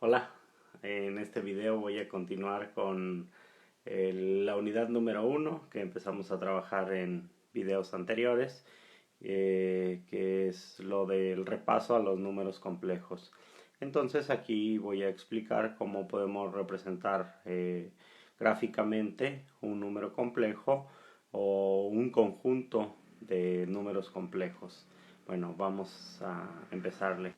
Hola, en este video voy a continuar con la unidad número 1 que empezamos a trabajar en videos anteriores, que es lo del repaso a los números complejos. Entonces aquí voy a explicar cómo podemos representar gráficamente un número complejo o un conjunto de números complejos. Bueno, vamos a empezarle.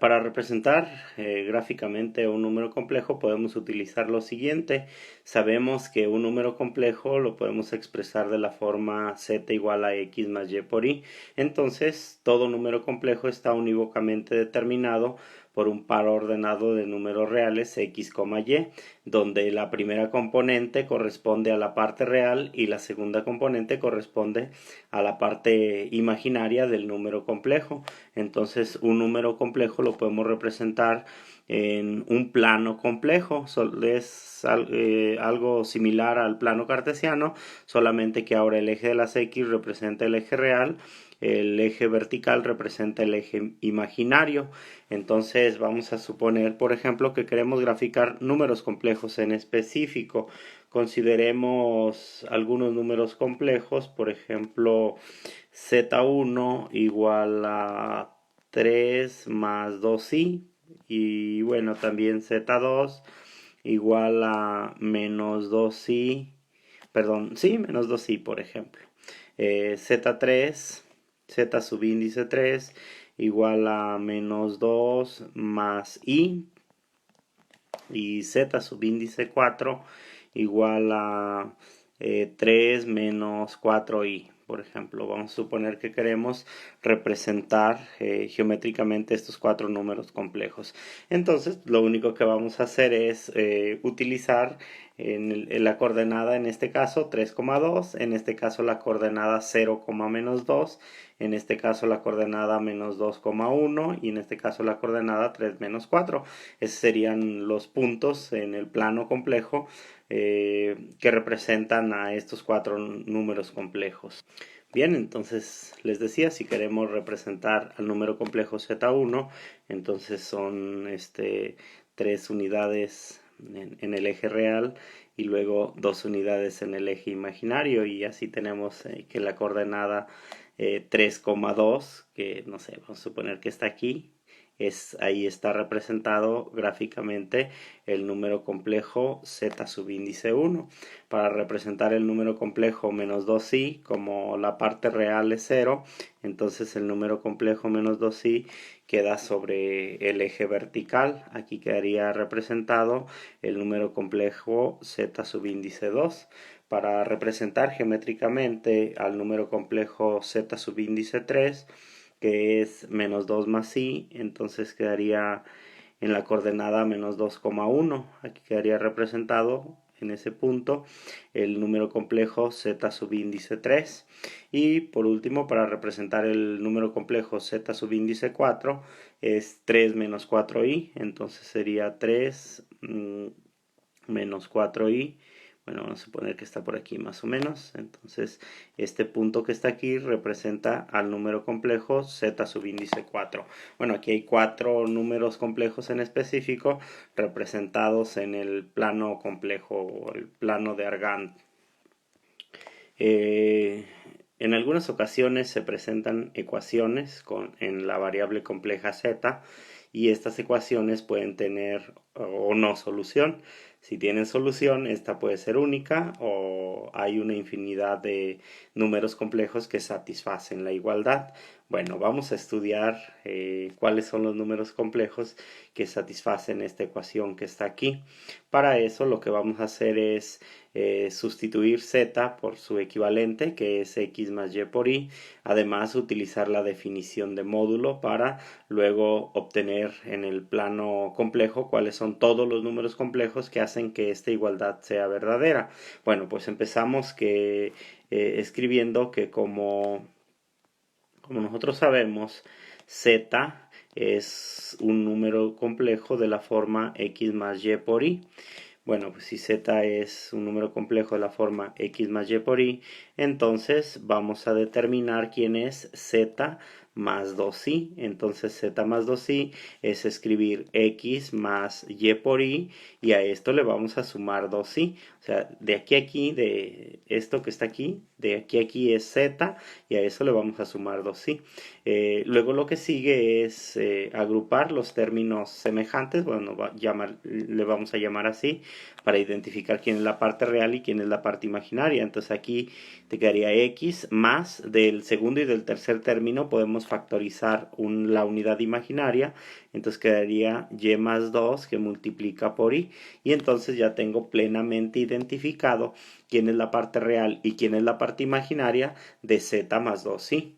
Para representar gráficamente un número complejo podemos utilizar lo siguiente. Sabemos que un número complejo lo podemos expresar de la forma z igual a x más y por y. Entonces todo número complejo está unívocamente determinado por un par ordenado de números reales x, y, donde la primera componente corresponde a la parte real y la segunda componente corresponde a la parte imaginaria del número complejo. Entonces un número complejo lo podemos representar en un plano complejo. Es algo similar al plano cartesiano, solamente que ahora el eje de las x representa el eje real, el eje vertical representa el eje imaginario. Entonces vamos a suponer, por ejemplo, que queremos graficar números complejos en específico. Consideremos algunos números complejos, por ejemplo, z1 igual a 3 más 2i, y bueno, también z2 igual a menos 2i, perdón, sí, menos 2i, por ejemplo. Z3, z subíndice 3 igual a menos 2 más i, y z subíndice 4 igual a 3 menos 4i. Por ejemplo, vamos a suponer que queremos representar geométricamente estos cuatro números complejos. Entonces, lo único que vamos a hacer es utilizar en la coordenada, en este caso 3,2, en este caso la coordenada 0, menos 2, en este caso la coordenada menos 2,1 y en este caso la coordenada 3 menos 4. Esos serían los puntos en el plano complejo que representan a estos cuatro números complejos. Bien, entonces les decía, si queremos representar al número complejo z1, entonces son tres unidades en el eje real y luego dos unidades en el eje imaginario, y así tenemos que la coordenada 3,2, que no sé, vamos a suponer que está aquí, ahí está representado gráficamente el número complejo z subíndice 1. Para representar el número complejo menos 2i, como la parte real es 0, entonces el número complejo menos 2i queda sobre el eje vertical. Aquí quedaría representado el número complejo z subíndice 2. Para representar geométricamente al número complejo z subíndice 3, que es menos 2 más i, entonces quedaría en la coordenada menos 2,1. Aquí quedaría representado en ese punto el número complejo z subíndice 3. Y por último, para representar el número complejo z subíndice 4, es 3 menos 4i, entonces sería 3 menos 4i. Bueno, vamos a suponer que está por aquí más o menos. Entonces, este punto que está aquí representa al número complejo z subíndice 4. Bueno, aquí hay cuatro números complejos en específico representados en el plano complejo o el plano de Argand. En algunas ocasiones se presentan ecuaciones en la variable compleja z, y estas ecuaciones pueden tener o no solución. Si tienen solución, esta puede ser única, o hay una infinidad de números complejos que satisfacen la igualdad. Bueno, vamos a estudiar cuáles son los números complejos que satisfacen esta ecuación que está aquí. Para eso lo que vamos a hacer es sustituir z por su equivalente, que es x más y por y. Además, utilizar la definición de módulo para luego obtener en el plano complejo cuáles son todos los números complejos que hacen que esta igualdad sea verdadera. Bueno, pues empezamos escribiendo que como nosotros sabemos, z es un número complejo de la forma x más y por y. Bueno, pues si z es un número complejo de la forma x más y por y, entonces vamos a determinar quién es z más 2i. Entonces z más 2i es escribir x más y por i, y a esto le vamos a sumar 2i. O sea, de aquí a aquí, de esto que está aquí, de aquí a aquí es z, y a eso le vamos a sumar 2i. Luego lo que sigue es agrupar los términos semejantes. Bueno, le vamos a llamar así para identificar quién es la parte real y quién es la parte imaginaria. Entonces aquí te quedaría x más del segundo y del tercer término. Podemos factorizar la unidad imaginaria. Entonces quedaría y más 2 que multiplica por i. Y entonces ya tengo plenamente identificado quién es la parte real y quién es la parte imaginaria de z más 2i.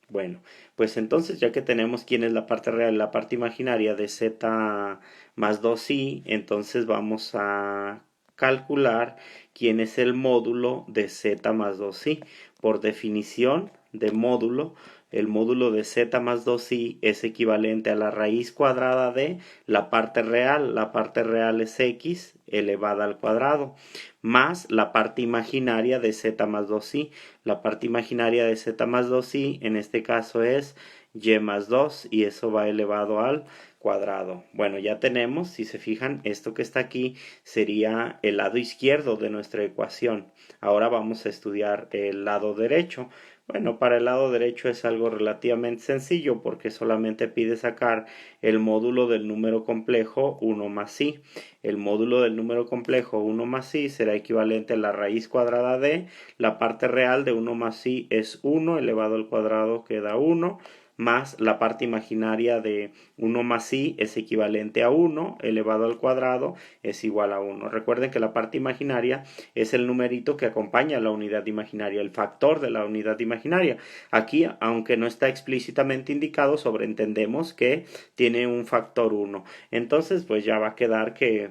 Bueno, pues entonces ya que tenemos quién es la parte real y la parte imaginaria de z más 2i, entonces vamos a calcular quién es el módulo de z más 2i. Por definición de módulo, el módulo de z más 2i es equivalente a la raíz cuadrada de la parte real. La parte real es x elevada al cuadrado, más la parte imaginaria de z más 2i. La parte imaginaria de z más 2i en este caso es y más 2, y eso va elevado al cuadrado. Bueno, ya tenemos, si se fijan, esto que está aquí sería el lado izquierdo de nuestra ecuación. Ahora vamos a estudiar el lado derecho. Bueno, para el lado derecho es algo relativamente sencillo porque solamente pide sacar el módulo del número complejo 1 más i. El módulo del número complejo 1 más i será equivalente a la raíz cuadrada de la parte real de 1 más i es 1 elevado al cuadrado, queda 1, más la parte imaginaria de 1 más i es equivalente a 1 elevado al cuadrado es igual a 1. Recuerden que la parte imaginaria es el numerito que acompaña a la unidad imaginaria, el factor de la unidad imaginaria. Aquí, aunque no está explícitamente indicado, sobreentendemos que tiene un factor 1. Entonces, pues ya va a quedar que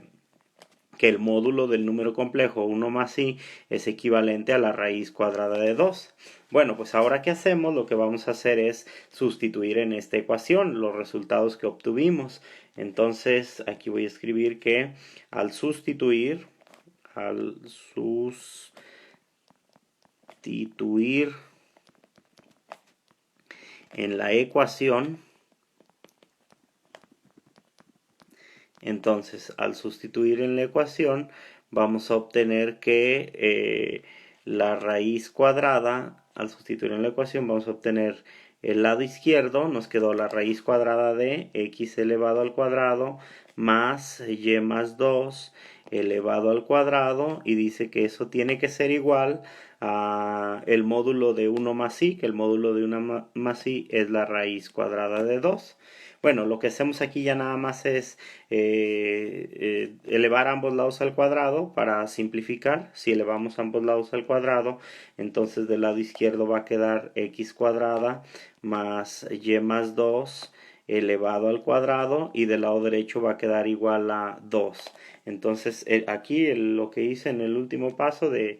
el módulo del número complejo 1 más i es equivalente a la raíz cuadrada de 2. Bueno, pues ahora ¿qué hacemos? Lo que vamos a hacer es sustituir en esta ecuación los resultados que obtuvimos. Entonces aquí voy a escribir que al sustituir en la ecuación, entonces al sustituir en la ecuación vamos a obtener que la raíz cuadrada, al sustituir en la ecuación vamos a obtener el lado izquierdo, nos quedó la raíz cuadrada de x elevado al cuadrado más y más 2 elevado al cuadrado, y dice que eso tiene que ser igual a el módulo de 1 más i, que el módulo de 1 más i es la raíz cuadrada de 2. Bueno, lo que hacemos aquí ya nada más es elevar ambos lados al cuadrado para simplificar. Si elevamos ambos lados al cuadrado, entonces del lado izquierdo va a quedar x cuadrada más y más 2 elevado al cuadrado, y del lado derecho va a quedar igual a 2. Entonces aquí lo que hice en el último paso de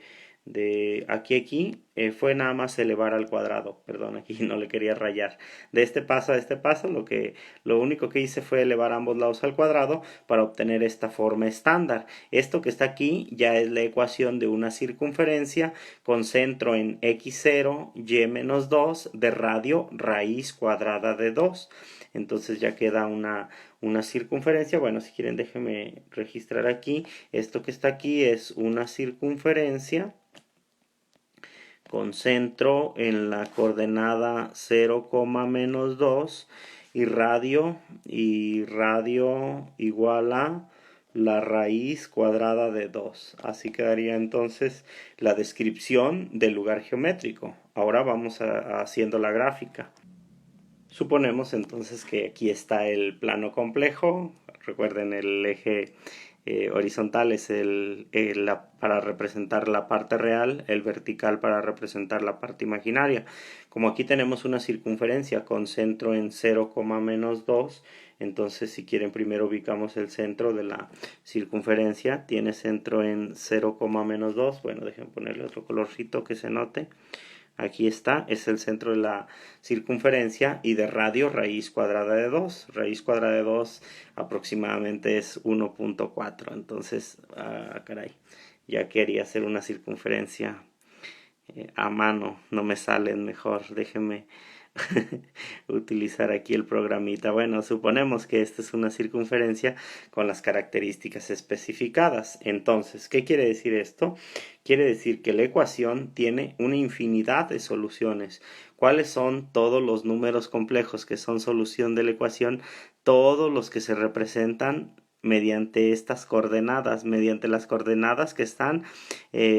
aquí fue nada más elevar al cuadrado. Perdón, aquí no le quería rayar. De este paso a este paso lo único que hice fue elevar ambos lados al cuadrado para obtener esta forma estándar. Esto que está aquí ya es la ecuación de una circunferencia con centro en x0 y menos 2 de radio raíz cuadrada de 2. Entonces ya queda una circunferencia. Bueno, si quieren déjenme registrar aquí. Esto que está aquí es una circunferencia con centro en la coordenada 0, menos 2 y radio igual a la raíz cuadrada de 2. Así quedaría entonces la descripción del lugar geométrico. Ahora vamos haciendo la gráfica. Suponemos entonces que aquí está el plano complejo. Recuerden, el eje horizontal es para representar la parte real, el vertical para representar la parte imaginaria. Como aquí tenemos una circunferencia con centro en 0, menos 2, entonces si quieren primero ubicamos el centro de la circunferencia. Tiene centro en 0, menos 2. Bueno, dejen ponerle otro colorcito que se note. Aquí está, es el centro de la circunferencia, y de radio raíz cuadrada de 2. Raíz cuadrada de 2 aproximadamente es 1.4. Entonces, caray, ya quería hacer una circunferencia a mano. No me salen, mejor déjenme utilizar aquí el programita. Bueno, suponemos que esta es una circunferencia con las características especificadas. Entonces, ¿qué quiere decir esto? Quiere decir que la ecuación tiene una infinidad de soluciones. ¿Cuáles son todos los números complejos que son solución de la ecuación? Todos los que se representan mediante estas coordenadas, mediante las coordenadas que están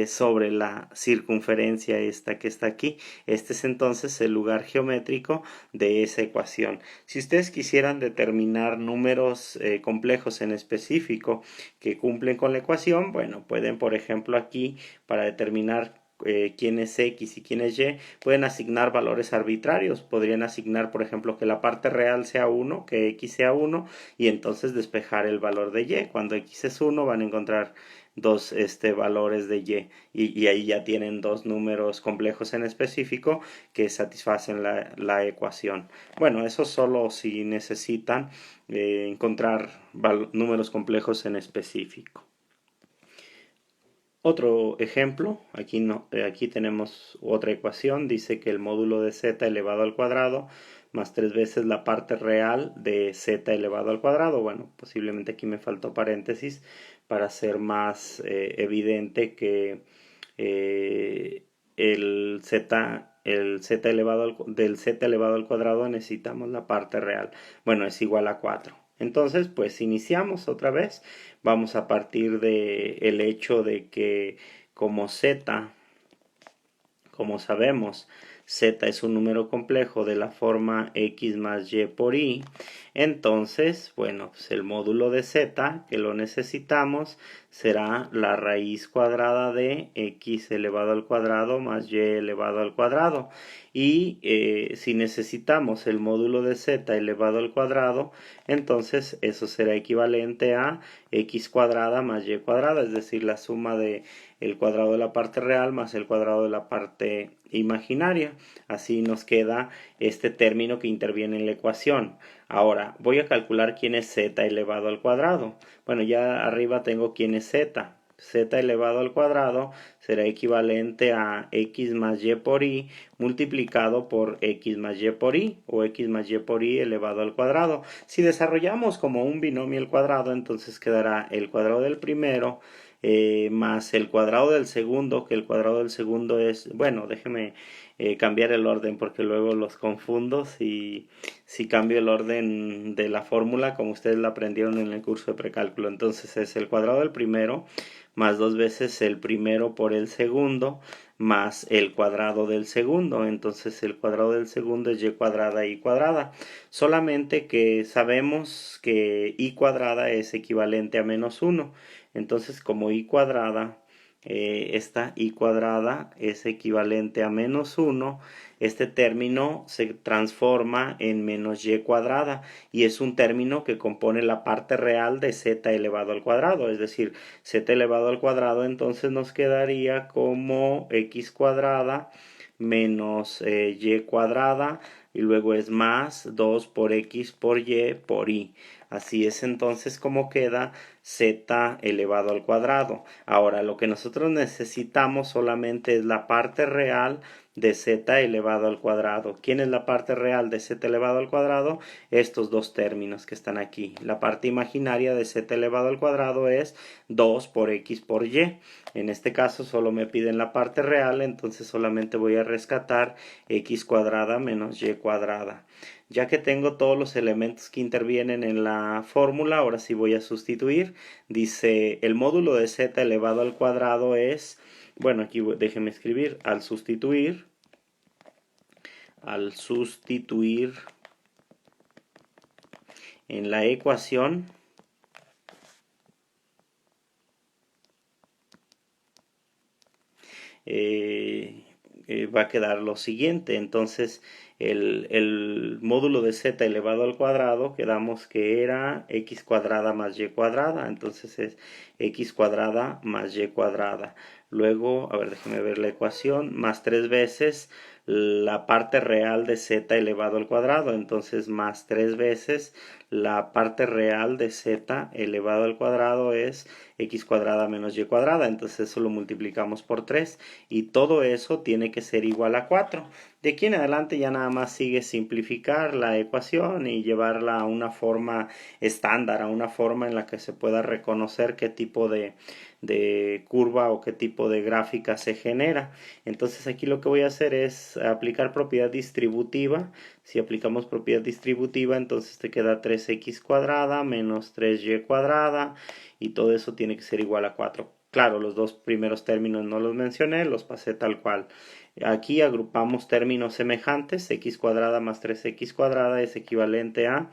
sobre la circunferencia esta que está aquí. Este es entonces el lugar geométrico de esa ecuación. Si ustedes quisieran determinar números complejos en específico que cumplen con la ecuación, bueno, pueden por ejemplo aquí para determinar quién es X y quién es Y, pueden asignar valores arbitrarios. Podrían asignar, por ejemplo, que la parte real sea 1, que X sea 1, y entonces despejar el valor de Y. Cuando X es 1, van a encontrar dos valores de y ahí ya tienen dos números complejos en específico que satisfacen la ecuación. Bueno, eso solo si necesitan encontrar números complejos en específico. Otro ejemplo, aquí, aquí tenemos otra ecuación, dice que el módulo de z elevado al cuadrado más 3 veces la parte real de z elevado al cuadrado. Bueno, posiblemente aquí me faltó paréntesis para hacer más evidente que el z elevado del z elevado al cuadrado necesitamos la parte real. Bueno, es igual a 4. Entonces, pues iniciamos otra vez. Vamos a partir de el hecho de que como z, como sabemos, z es un número complejo de la forma x más y por y, entonces, bueno, pues el módulo de z, que lo necesitamos, será la raíz cuadrada de x elevado al cuadrado más y elevado al cuadrado. Y si necesitamos el módulo de z elevado al cuadrado, entonces eso será equivalente a x cuadrada más y cuadrada, es decir, la suma de el cuadrado de la parte real más el cuadrado de la parte imaginaria. Así nos queda este término que interviene en la ecuación. Ahora, voy a calcular quién es z elevado al cuadrado. Bueno, ya arriba tengo quién es z. Z elevado al cuadrado será equivalente a x más y por y multiplicado por x más y por y, o x más y por y elevado al cuadrado. Si desarrollamos como un binomio el cuadrado, entonces quedará el cuadrado del primero más el cuadrado del segundo, que el cuadrado del segundo es, bueno, déjeme cambiar el orden porque luego los confundo si cambio el orden de la fórmula como ustedes la aprendieron en el curso de precálculo. Entonces es el cuadrado del primero más 2 veces el primero por el segundo más el cuadrado del segundo. Entonces el cuadrado del segundo es y cuadrada. Solamente que sabemos que y cuadrada es equivalente a menos 1. Entonces como y cuadrada, esta y cuadrada es equivalente a menos 1, este término se transforma en menos y cuadrada y es un término que compone la parte real de z elevado al cuadrado, es decir, z elevado al cuadrado entonces nos quedaría como x cuadrada menos y cuadrada y luego es más 2 por x por y por y. Así es entonces como queda z elevado al cuadrado. Ahora, lo que nosotros necesitamos solamente es la parte real de z elevado al cuadrado. ¿Quién es la parte real de z elevado al cuadrado? Estos dos términos que están aquí. La parte imaginaria de z elevado al cuadrado es 2 por x por y. En este caso solo me piden la parte real, entonces solamente voy a rescatar x cuadrada menos y cuadrada. Ya que tengo todos los elementos que intervienen en la fórmula, ahora sí voy a sustituir. Dice el módulo de z elevado al cuadrado es, bueno, aquí déjeme escribir, al sustituir en la ecuación va a quedar lo siguiente. Entonces el módulo de z elevado al cuadrado quedamos que era x cuadrada más y cuadrada, entonces es x cuadrada más y cuadrada. Luego, a ver, déjeme ver la ecuación, más 3 veces la parte real de z elevado al cuadrado, entonces más 3 veces la parte real de z elevado al cuadrado es x cuadrada menos y cuadrada, entonces eso lo multiplicamos por 3 y todo eso tiene que ser igual a 4. De aquí en adelante ya nada más sigue simplificar la ecuación y llevarla a una forma estándar, a una forma en la que se pueda reconocer qué tipo de curva o qué tipo de gráfica se genera. Entonces aquí lo que voy a hacer es aplicar propiedad distributiva. Si aplicamos propiedad distributiva, entonces te queda 3x cuadrada menos 3y cuadrada y todo eso tiene que ser igual a 4. Claro, los dos primeros términos no los mencioné, los pasé tal cual. Aquí agrupamos términos semejantes, x cuadrada más 3x cuadrada es equivalente a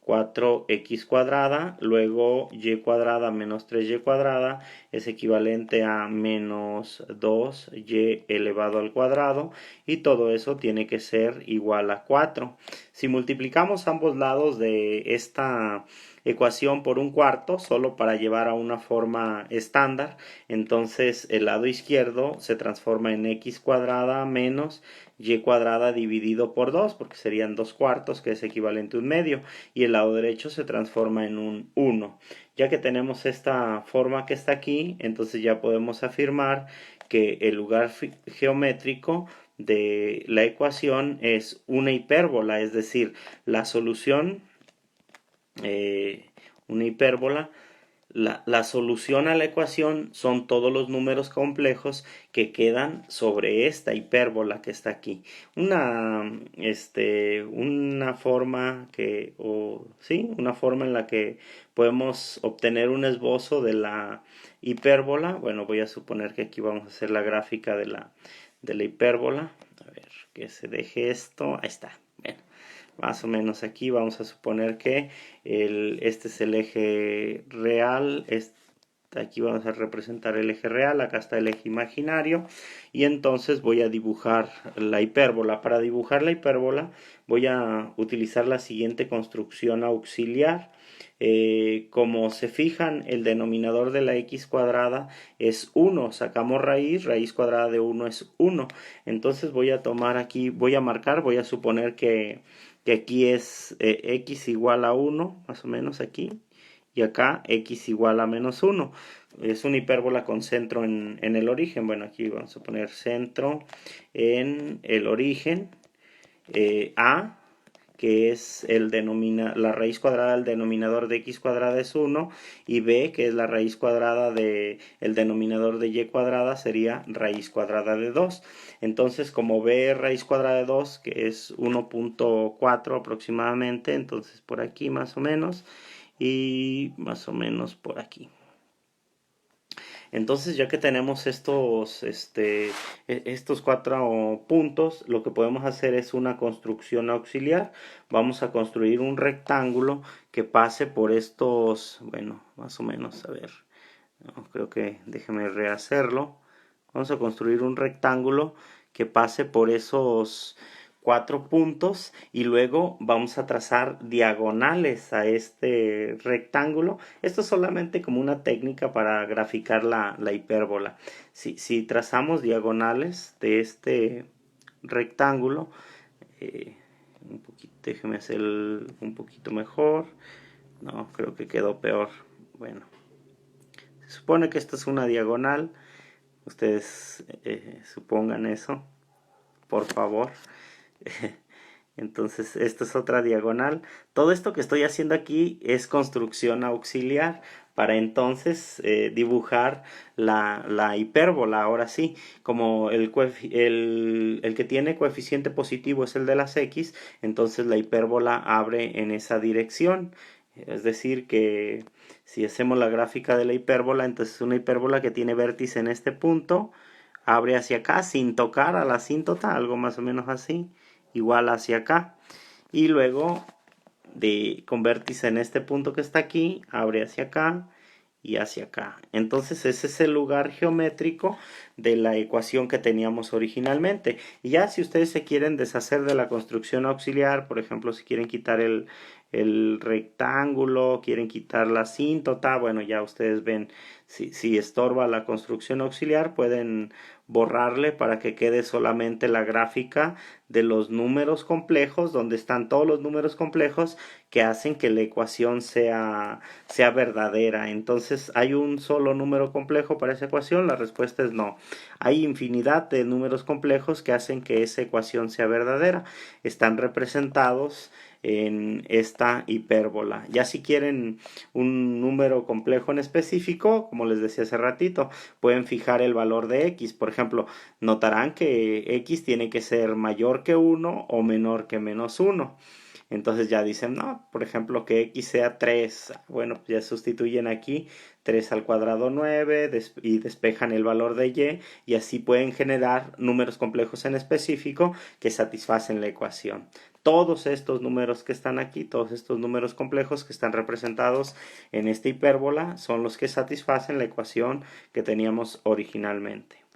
4x cuadrada, luego y cuadrada menos 3y cuadrada es equivalente a menos 2y elevado al cuadrado y todo eso tiene que ser igual a 4. Si multiplicamos ambos lados de esta ecuación por un cuarto, solo para llevar a una forma estándar, entonces el lado izquierdo se transforma en x cuadrada menos y cuadrada dividido por 2, porque serían 2 cuartos, que es equivalente a un medio, y el lado derecho se transforma en un 1. Ya que tenemos esta forma que está aquí, entonces ya podemos afirmar que el lugar geométrico de la ecuación es una hipérbola, es decir, la solución, una hipérbola, la solución a la ecuación son todos los números complejos que quedan sobre esta hipérbola que está aquí. Una forma una forma en la que podemos obtener un esbozo de la hipérbola. Bueno, voy a suponer que aquí vamos a hacer la gráfica de la hipérbola. A ver, que se deje esto. Ahí está. Bueno, más o menos aquí vamos a suponer que este es el eje real, aquí vamos a representar el eje real, acá está el eje imaginario y entonces voy a dibujar la hipérbola. Para dibujar la hipérbola voy a utilizar la siguiente construcción auxiliar. Como se fijan, el denominador de la x cuadrada es 1, sacamos raíz cuadrada de 1 es 1, entonces voy a tomar aquí, voy a suponer que aquí es x igual a 1, más o menos aquí, y acá x igual a menos 1. Es una hipérbola con centro en el origen. Bueno, aquí vamos a poner centro en el origen, a, que es la raíz cuadrada del denominador de x cuadrada es 1, y b, que es la raíz cuadrada del denominador de y cuadrada, sería raíz cuadrada de 2. Entonces, como b es raíz cuadrada de 2, que es 1.4 aproximadamente, entonces por aquí más o menos, y más o menos por aquí. Entonces, ya que tenemos estos 4 puntos, lo que podemos hacer es una construcción auxiliar. Vamos a construir un rectángulo que pase por estos, bueno, más o menos, a ver, no, creo que déjeme rehacerlo. Vamos a construir un rectángulo que pase por esos 4 puntos y luego vamos a trazar diagonales a este rectángulo. Esto es solamente como una técnica para graficar la hipérbola. Si trazamos diagonales de este rectángulo, déjeme hacer un poquito mejor. No, creo que quedó peor. Bueno, se supone que esta es una diagonal. Ustedes supongan eso, por favor. Entonces, esta es otra diagonal. Todo esto que estoy haciendo aquí es construcción auxiliar para entonces dibujar la hipérbola. Ahora sí, como el que tiene coeficiente positivo es el de las x, entonces la hipérbola abre en esa dirección. Es decir, que si hacemos la gráfica de la hipérbola, entonces una hipérbola que tiene vértice en este punto, abre hacia acá sin tocar a la asíntota, algo más o menos así, igual hacia acá. Y luego, con vértice en este punto que está aquí, abre hacia acá y hacia acá. Entonces ese es el lugar geométrico de la ecuación que teníamos originalmente. Y ya si ustedes se quieren deshacer de la construcción auxiliar, por ejemplo, si quieren quitar el el rectángulo, quieren quitar la asíntota, bueno, ya ustedes ven, si estorba la construcción auxiliar, pueden borrarle para que quede solamente la gráfica de los números complejos, donde están todos los números complejos que hacen que la ecuación sea verdadera. Entonces, ¿hay un solo número complejo para esa ecuación? La respuesta es no. Hay infinidad de números complejos que hacen que esa ecuación sea verdadera. Están representados en esta hipérbola. Ya si quieren un número complejo en específico, como les decía hace ratito, pueden fijar el valor de x. Por ejemplo, notarán que x tiene que ser mayor que 1 o menor que menos 1. Entonces ya dicen, no, por ejemplo, que x sea 3. Bueno, pues ya sustituyen aquí 3 al cuadrado 9 y despejan el valor de y así pueden generar números complejos en específico que satisfacen la ecuación. Todos estos números que están aquí, todos estos números complejos que están representados en esta hipérbola son los que satisfacen la ecuación que teníamos originalmente.